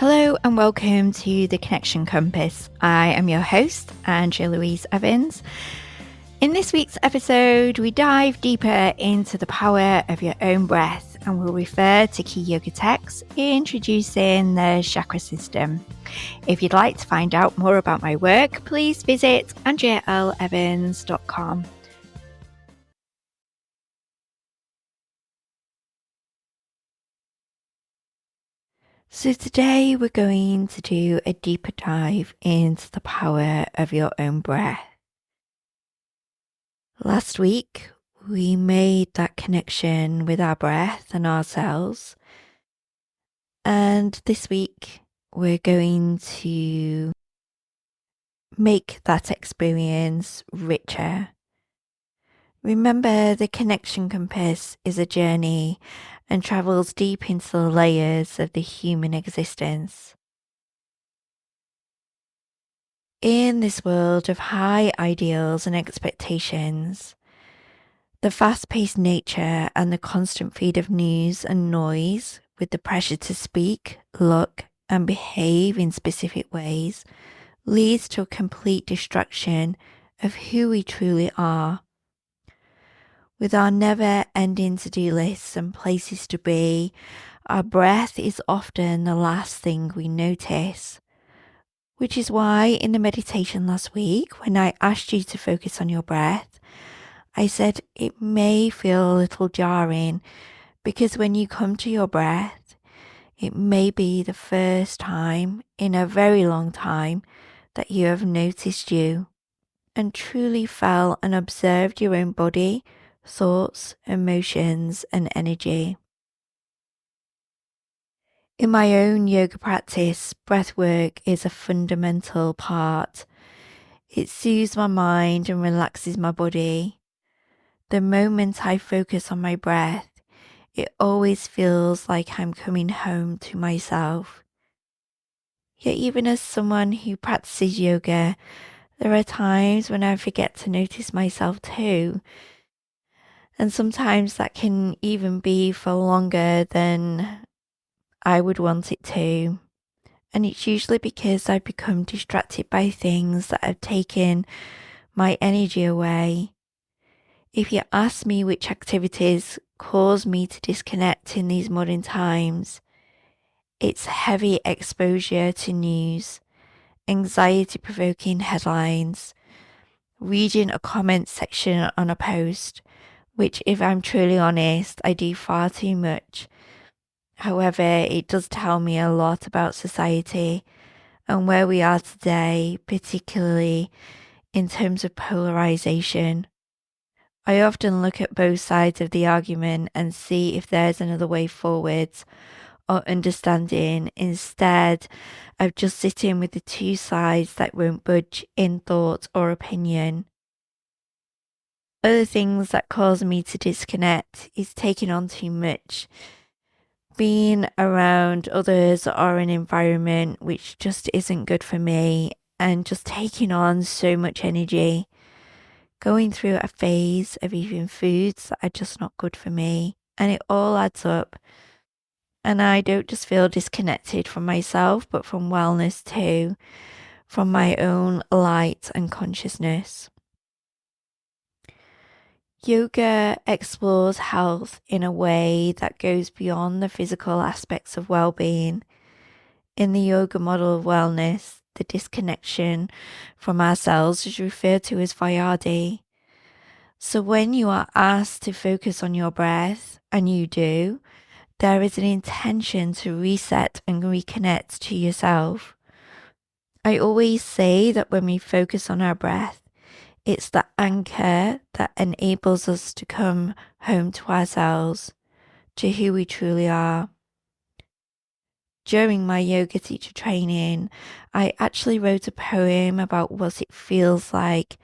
Hello and welcome to the Connection Compass. I am your host, Angela Louise Evans. In this week's episode, we dive deeper into the power of your own breath and we'll refer to key yoga texts introducing the Chakra System. If you'd like to find out more about my work, please visit andrealevans.com. So today we're going to do a deeper dive into the power of your own breath. Last week, we made that connection with our breath and ourselves. And this week, we're going to make that experience richer. Remember, the Connection Compass is a journey and travels deep into the layers of the human existence. In this world of high ideals and expectations, the fast-paced nature and the constant feed of news and noise with the pressure to speak, look, and behave in specific ways leads to a complete destruction of who we truly are. With our never-ending to-do lists and places to be, our breath is often the last thing we notice. Which is why in the meditation last week, when I asked you to focus on your breath, I said it may feel a little jarring because when you come to your breath, it may be the first time in a very long time that you have noticed you and truly felt and observed your own body, thoughts, emotions, and energy. In my own yoga practice, breathwork is a fundamental part. It soothes my mind and relaxes my body. The moment I focus on my breath, it always feels like I'm coming home to myself. Yet even as someone who practices yoga, there are times when I forget to notice myself too. And sometimes that can even be for longer than I would want it to. And it's usually because I've become distracted by things that have taken my energy away. If you ask me which activities cause me to disconnect in these modern times, it's heavy exposure to news, anxiety-provoking headlines, reading a comment section on a post, which if I'm truly honest, I do far too much. However, it does tell me a lot about society and where we are today, particularly in terms of polarization. I often look at both sides of the argument and see if there's another way forwards or understanding instead of just sitting with the two sides that won't budge in thought or opinion. Other things that cause me to disconnect is taking on too much, being around others or an environment which just isn't good for me, and just taking on so much energy. Going through a phase of eating foods that are just not good for me, and it all adds up. And I don't just feel disconnected from myself, but from wellness too, from my own light and consciousness. Yoga explores health in a way that goes beyond the physical aspects of well-being. In the yoga model of wellness, the disconnection from ourselves is referred to as vyadi. So when you are asked to focus on your breath, and you do, there is an intention to reset and reconnect to yourself. I always say that when we focus on our breath, it's the anchor that enables us to come home to ourselves, to who we truly are. During my yoga teacher training, I actually wrote a poem about what it feels like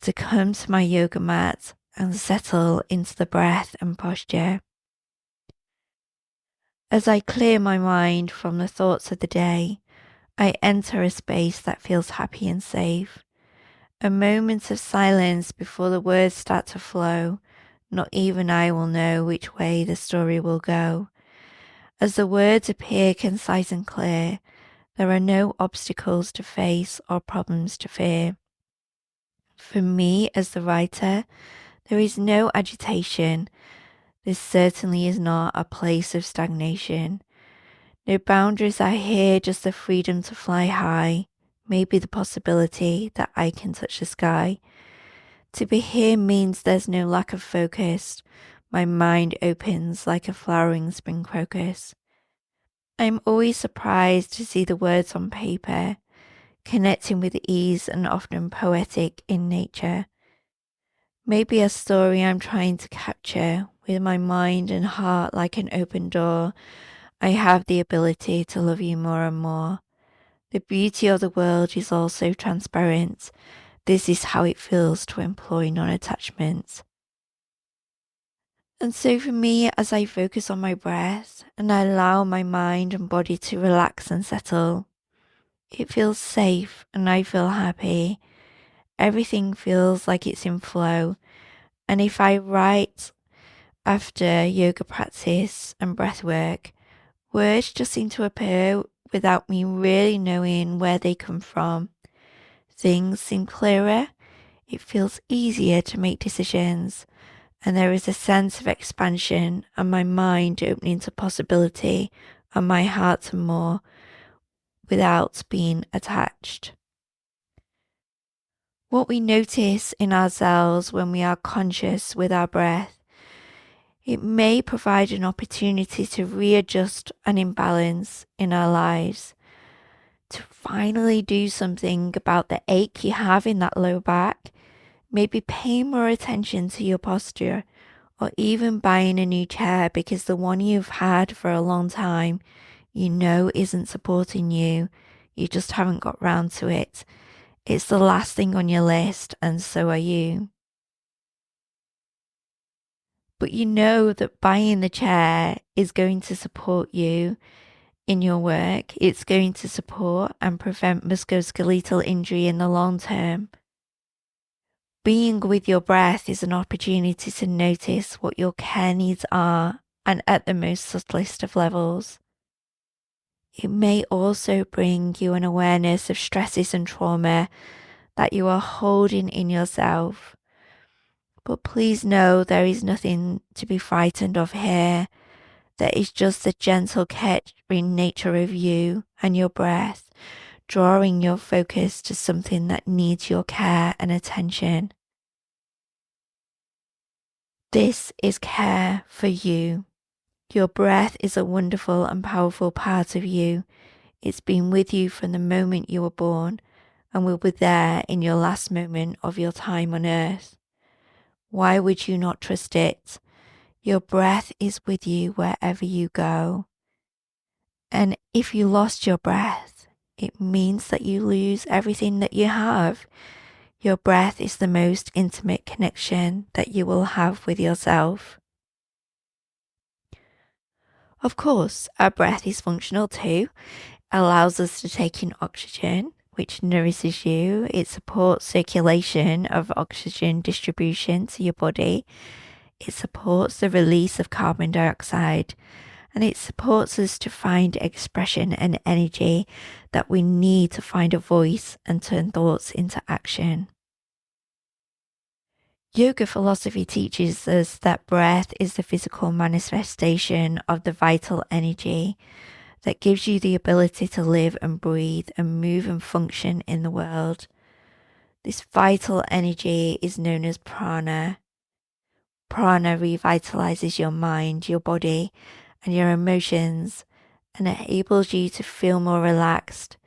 to come to my yoga mat and settle into the breath and posture. As I clear my mind from the thoughts of the day, I enter a space that feels happy and safe. A moment of silence before the words start to flow. Not even I will know which way the story will go. As the words appear concise and clear, There are no obstacles to face or problems to fear. For me, as the writer, there is no agitation. This certainly is not a place of stagnation. No boundaries are here, just the freedom to fly high, maybe the possibility that I can touch the sky. To be here means there's no lack of focus. My mind opens like a flowering spring crocus. I'm always surprised to see the words on paper, connecting with ease and often poetic in nature. Maybe a story I'm trying to capture with my mind and heart like an open door. I have the ability to love you more and more. The beauty of the world is also transparent. This is how it feels to employ non-attachment. And so for me, as I focus on my breath and I allow my mind and body to relax and settle, it feels safe and I feel happy. Everything feels like it's in flow. And if I write after yoga practice and breath work, words just seem to appear without me really knowing where they come from. Things seem clearer, it feels easier to make decisions, and there is a sense of expansion and my mind opening to possibility and my heart to more without being attached. What we notice in ourselves when we are conscious with our breath, it may provide an opportunity to readjust an imbalance in our lives, to finally do something about the ache you have in that low back, maybe pay more attention to your posture, or even buying a new chair because the one you've had for a long time you know isn't supporting you. You just haven't got round to it. It's the last thing on your list, and so are you. But you know that buying the chair is going to support you in your work. It's going to support and prevent musculoskeletal injury in the long term. Being with your breath is an opportunity to notice what your care needs are, and at the most subtlest of levels. It may also bring you an awareness of stresses and trauma that you are holding in yourself. But please know there is nothing to be frightened of here. There is just the gentle caring nature of you and your breath, drawing your focus to something that needs your care and attention. This is care for you. Your breath is a wonderful and powerful part of you. It's been with you from the moment you were born and will be there in your last moment of your time on earth. Why would you not trust it? Your breath is with you wherever you go. And if you lost your breath, it means that you lose everything that you have. Your breath is the most intimate connection that you will have with yourself. Of course, our breath is functional too. It allows us to take in oxygen, which nourishes you. It supports circulation of oxygen distribution to your body. It supports the release of carbon dioxide, and it supports us to find expression and energy that we need to find a voice and turn thoughts into action. Yoga philosophy teaches us that breath is the physical manifestation of the vital energy that gives you the ability to live and breathe and move and function in the world. This vital energy is known as prana. Prana revitalizes your mind, your body, and your emotions, and enables you to feel more relaxed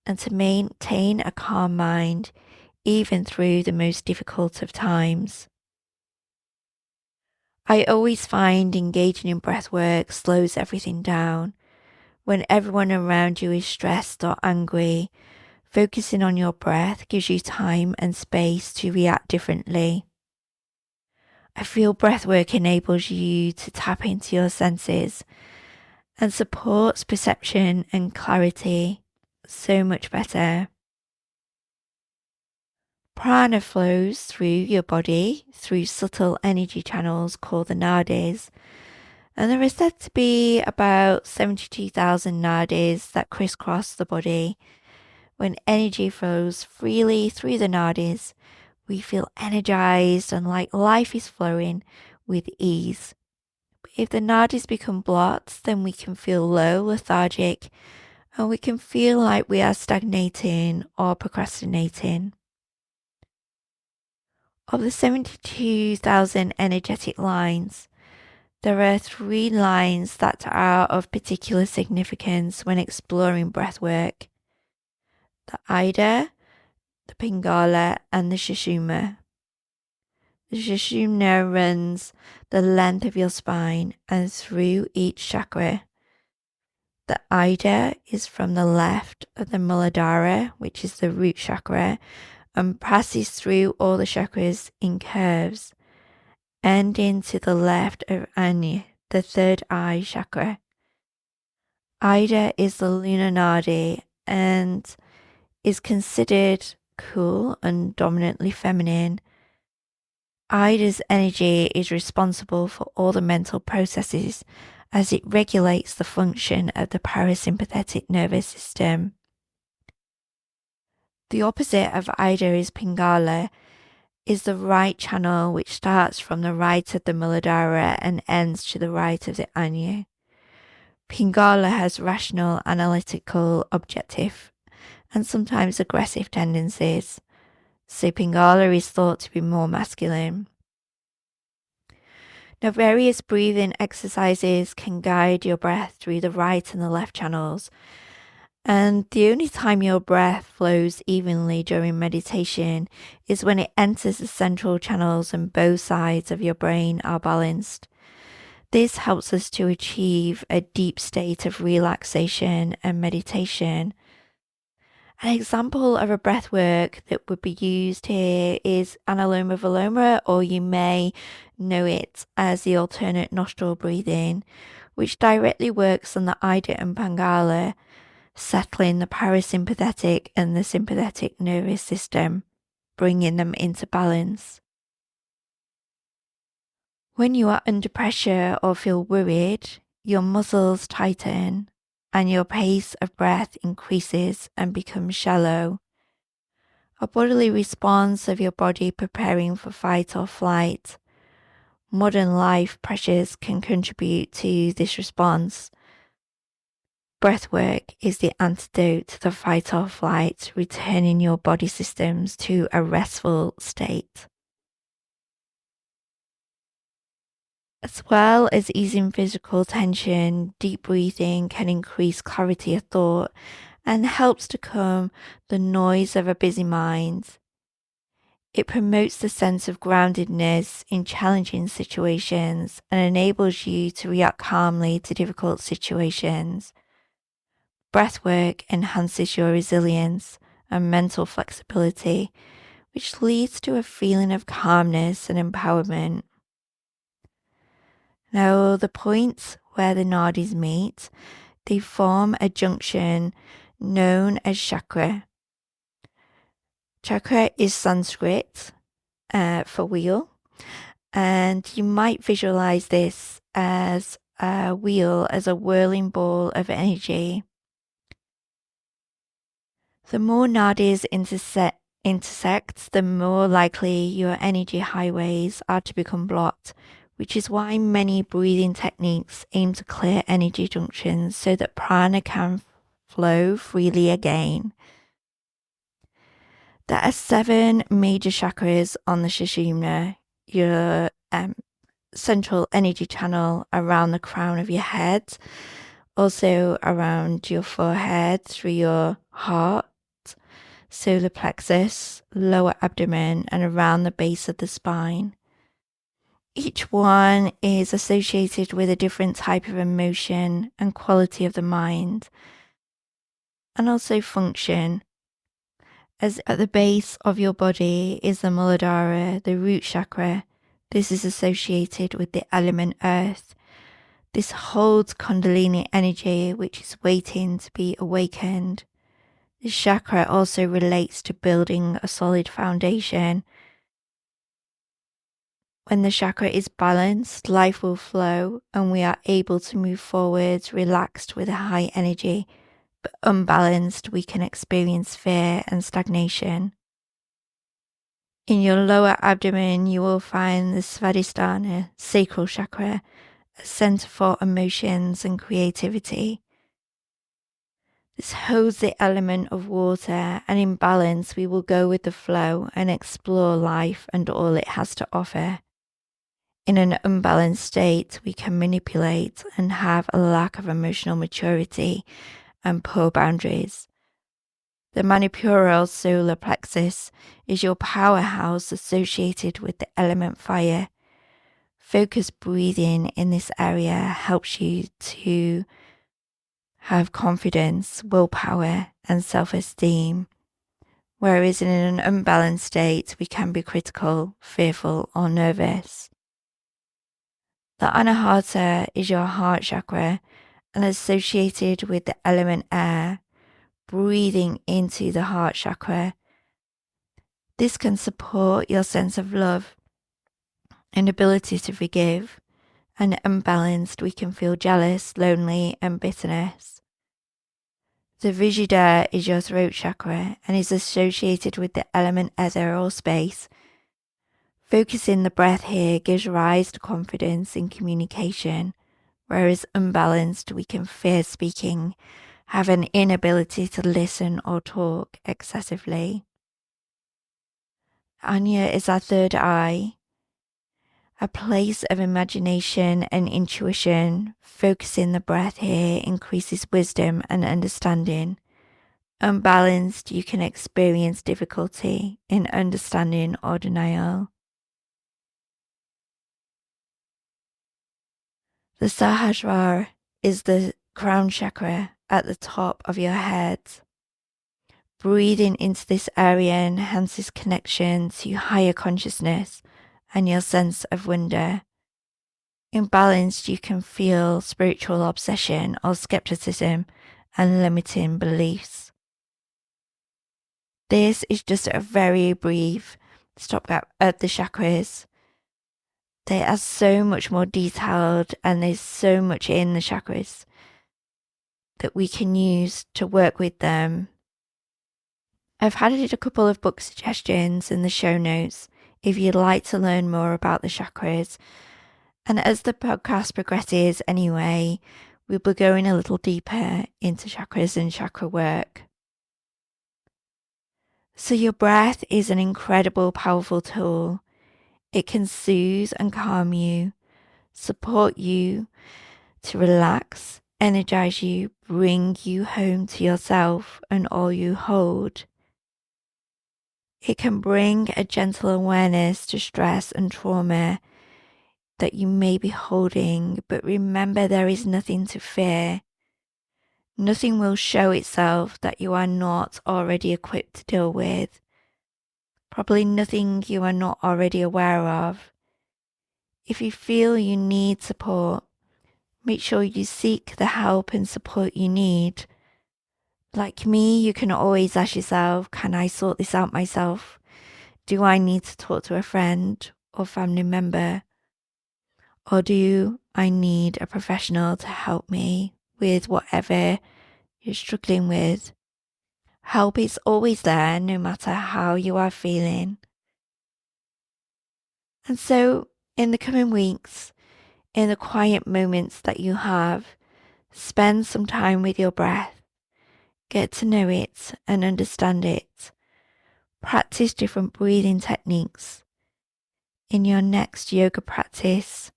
and to maintain a calm mind even through the most difficult of times. I always find engaging in breath work slows everything down. When everyone around you is stressed or angry, focusing on your breath gives you time and space to react differently. I feel breathwork enables you to tap into your senses and supports perception and clarity so much better. Prana flows through your body through subtle energy channels called the nadis, And there are said to be about 72,000 nadis that crisscross the body. When energy flows freely through the nadis, we feel energized and like life is flowing with ease. But if the nadis become blocked, then we can feel low, lethargic, and we can feel like we are stagnating or procrastinating. Of the 72,000 energetic lines, there are 3 lines that are of particular significance when exploring breathwork: the Ida, the Pingala, and the Sushumna. The Sushumna runs the length of your spine and through each chakra. The Ida is from the left of the Muladhara, which is the root chakra, and passes through all the chakras in curves, ending to the left of Anya, the third eye chakra. Ida is the lunar nadi and is considered cool and dominantly feminine. Ida's energy is responsible for all the mental processes as it regulates the function of the parasympathetic nervous system. The opposite of Ida is Pingala, is the right channel, which starts from the right of the Muladhara and ends to the right of the Anya. Pingala has rational, analytical, objective, and sometimes aggressive tendencies, so Pingala is thought to be more masculine. Now, various breathing exercises can guide your breath through the right and the left channels, and the only time your breath flows evenly during meditation is when it enters the central channels and both sides of your brain are balanced. This helps us to achieve a deep state of relaxation and meditation. An example of a breath work that would be used here is Anuloma Viloma, or you may know it as the alternate nostril breathing, which directly works on the Ida and Pingala, settling the parasympathetic and the sympathetic nervous system, bringing them into balance. When you are under pressure or feel worried, your muscles tighten and your pace of breath increases and becomes shallow. A bodily response of your body preparing for fight or flight. Modern life pressures can contribute to this response. Breathwork is the antidote to the fight or flight, returning your body systems to a restful state. As well as easing physical tension, deep breathing can increase clarity of thought and helps to calm the noise of a busy mind. It promotes the sense of groundedness in challenging situations and enables you to react calmly to difficult situations. Breathwork enhances your resilience and mental flexibility, which leads to a feeling of calmness and empowerment. Now, the points where the nadis meet, they form a junction known as chakra. Chakra is Sanskrit for wheel, and you might visualize this as a wheel, as a whirling ball of energy. The more nadis intersect, the more likely your energy highways are to become blocked, which is why many breathing techniques aim to clear energy junctions so that prana can flow freely again. There are 7 major chakras on the Sushumna, your central energy channel around the crown of your head, also around your forehead, through your heart, solar plexus, lower abdomen, and around the base of the spine. Each one is associated with a different type of emotion and quality of the mind, and also function. As at the base of your body is the Muladhara, the root chakra. This is associated with the element earth. This holds Kundalini energy, which is waiting to be awakened. This chakra also relates to building a solid foundation. When the chakra is balanced, life will flow and we are able to move forwards relaxed with a high energy. But unbalanced, we can experience fear and stagnation. In your lower abdomen, you will find the Svadhisthana, sacral chakra, a center for emotions and creativity. This holds the element of water, and in balance, we will go with the flow and explore life and all it has to offer. In an unbalanced state, we can manipulate and have a lack of emotional maturity and poor boundaries. The Manipura solar plexus is your powerhouse associated with the element fire. Focused breathing in this area helps you to have confidence, willpower, and self-esteem. Whereas in an unbalanced state, we can be critical, fearful, or nervous. The Anahata is your heart chakra and associated with the element air. Breathing into the heart chakra. This can support your sense of love and ability to forgive. And unbalanced, we can feel jealous, lonely, and bitterness. The Visuddha is your throat chakra and is associated with the element ether or space. Focusing the breath here gives rise to confidence in communication, whereas unbalanced, we can fear speaking, have an inability to listen or talk excessively. Anya is our third eye, a place of imagination and intuition. Focusing the breath here increases wisdom and understanding. Unbalanced, you can experience difficulty in understanding or denial. The Sahasrara is the crown chakra at the top of your head. Breathing into this area enhances connection to higher consciousness and your sense of wonder. Imbalanced, you can feel spiritual obsession or skepticism and limiting beliefs. This is just a very brief stopgap at the chakras. They are so much more detailed and there's so much in the chakras that we can use to work with them. I've added a couple of book suggestions in the show notes if you'd like to learn more about the chakras. And as the podcast progresses anyway, we'll be going a little deeper into chakras and chakra work. So your breath is an incredible, powerful tool. It can soothe and calm you, support you to relax, energize you, bring you home to yourself and all you hold. It can bring a gentle awareness to stress and trauma that you may be holding, but remember there is nothing to fear. Nothing will show itself that you are not already equipped to deal with. Probably nothing you are not already aware of. If you feel you need support, make sure you seek the help and support you need. Like me, you can always ask yourself, can I sort this out myself? Do I need to talk to a friend or family member? Or do I need a professional to help me with whatever you're struggling with? Help is always there, no matter how you are feeling. And so, in the coming weeks, in the quiet moments that you have, spend some time with your breath. Get to know it and understand it. Practice different breathing techniques. In your next yoga practice,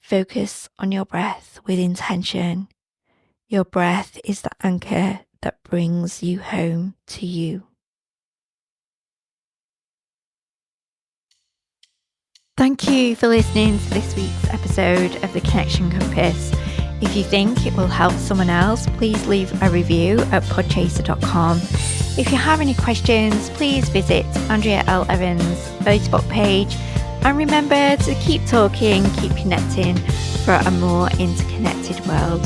focus on your breath with intention. Your breath is the anchor that brings you home to you. Thank you for listening to this week's episode of The Connection Compass. If you think it will help someone else, please leave a review at podchaser.com. If you have any questions, please visit Andrea L. Evans' Facebook page. And remember to keep talking, keep connecting for a more interconnected world.